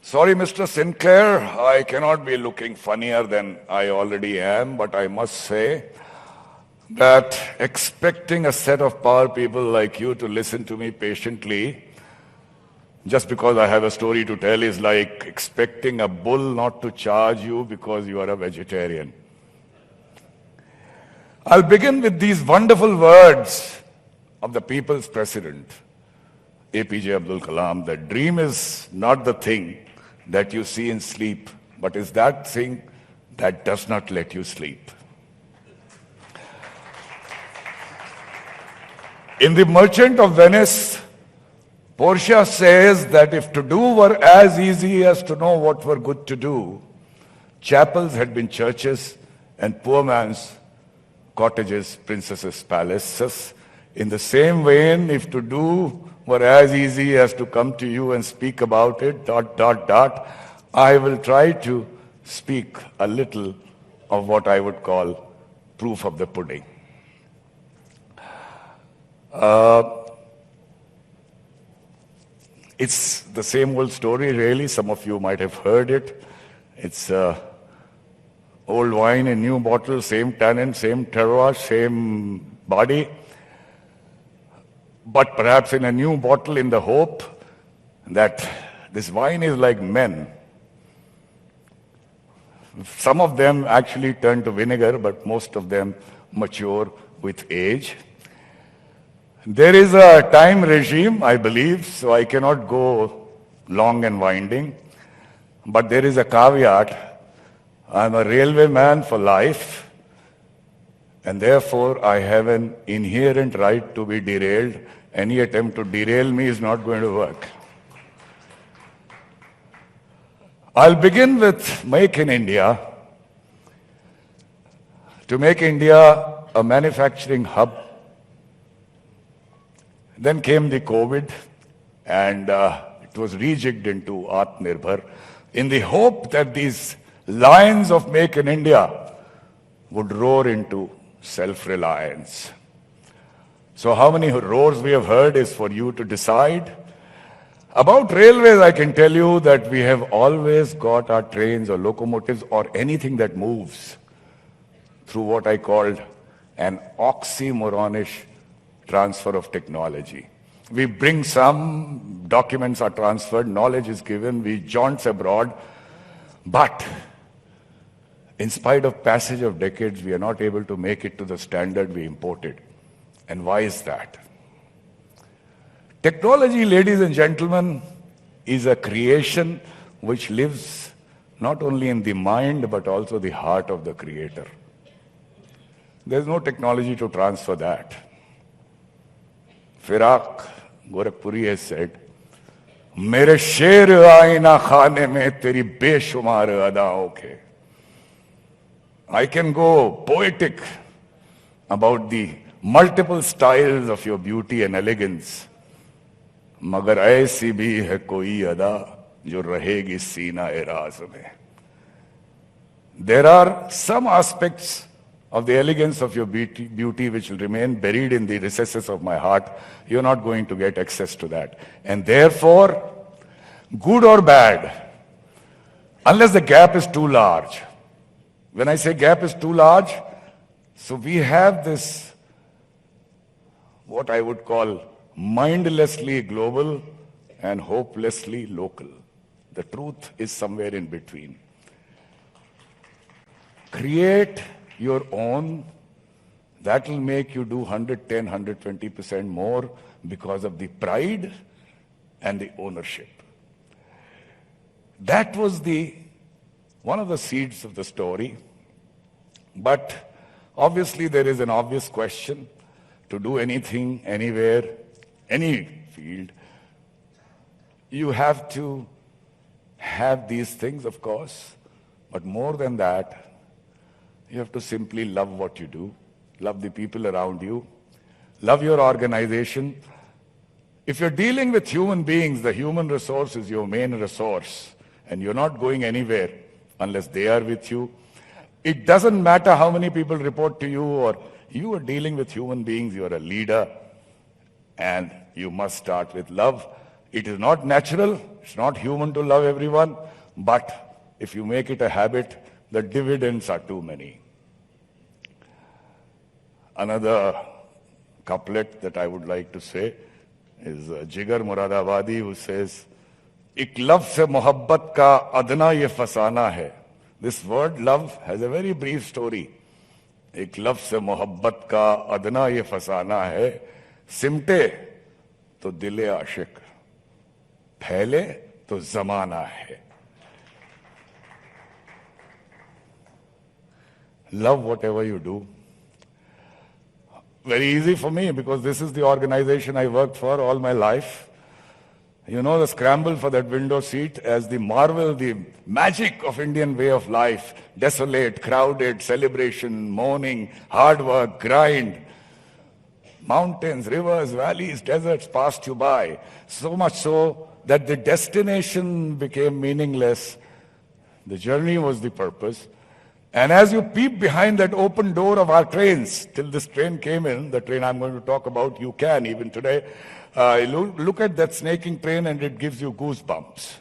Sorry, Mr. Sinclair, I cannot be looking funnier than I already am, but I must say that expecting a set of power people like you to listen to me patiently just because I have a story to tell is like expecting a bull not to charge you because you are a vegetarian. I'll begin with these wonderful words of the people's president, APJ Abdul Kalam, that dream is not the thing that you see in sleep, but is that thing that does not let you sleep. In The Merchant of Venice, Portia says that if to do were as easy as to know what were good to do, chapels had been churches and poor man's cottages, princesses' palaces. In the same vein, if to do were as easy as to come to you and speak about it, ... I will try to speak a little of what I would call proof of the pudding. It's the same old story, really. Some of you might have heard it. It's old wine in new bottle, same tannin, same terroir, same body, but perhaps in a new bottle in the hope that this wine is like men. Some of them actually turn to vinegar, but most of them mature with age. There is a time regime, I believe, so I cannot go long and winding, but there is a caveat. I'm a railway man for life, and therefore I have an inherent right to be derailed. Any attempt to derail me is not going to work. I'll begin with Make in India. To make India a manufacturing hub. Then came the COVID, and it was rejigged into Atmanirbhar in the hope that these lions of Make in India would roar into self-reliance. So how many roars we have heard is for you to decide. About railways, I can tell you that we have always got our trains or locomotives or anything that moves through what I called an oxymoronish transfer of technology. We bring some, documents are transferred, knowledge is given, we jaunt abroad, but in spite of passage of decades, we are not able to make it to the standard we imported. And why is that? Technology, ladies and gentlemen, is a creation which lives not only in the mind, but also the heart of the creator. There's no technology to transfer that. Firak Gorakhpuri has said, "Mere sher aina khane mein teri beshumar adaon ke." I can go poetic about the multiple styles of your beauty and elegance. Magar aisi bhi hai koi ada jo rahegi seena-e-raz mein. There are some aspects of the elegance of your beauty which will remain buried in the recesses of my heart. You're not going to get access to that. And therefore, good or bad, unless the gap is too large. When I say gap is too large, so we have this, what I would call mindlessly global and hopelessly local. The truth is somewhere in between. Create your own, that will make you do 110, 120% more because of the pride and the ownership. That was one of the seeds of the story. But obviously there is an obvious question. To do anything, anywhere, any field, you have to have these things, of course, but more than that, you have to simply love what you do, love the people around you, love your organization. If you're dealing with human beings, the human resource is your main resource, and you're not going anywhere unless they are with you. It doesn't matter how many people report to you, or you are dealing with human beings, you are a leader, and you must start with love. It is not natural, it's not human to love everyone, but if you make it a habit, the dividends are too many. Another couplet that I would like to say is Jigar Muradabadi, who says, "Ik love se mohabbat ka adna ye fasana hai." This word love has a very brief story. "Ik love se mohabbat ka adna ye fasana hai, simte to dile aashik, phaile to zamana hai." Love whatever you do. Very easy for me because this is the organization I worked for all my life. You know, the scramble for that window seat as the marvel, the magic of Indian way of life. Desolate, crowded, celebration, mourning, hard work, grind. Mountains, rivers, valleys, deserts passed you by. So much so that the destination became meaningless. The journey was the purpose. And as you peep behind that open door of our trains, till this train came in, the train I'm going to talk about, you can even today, look at that snaking train and it gives you goosebumps.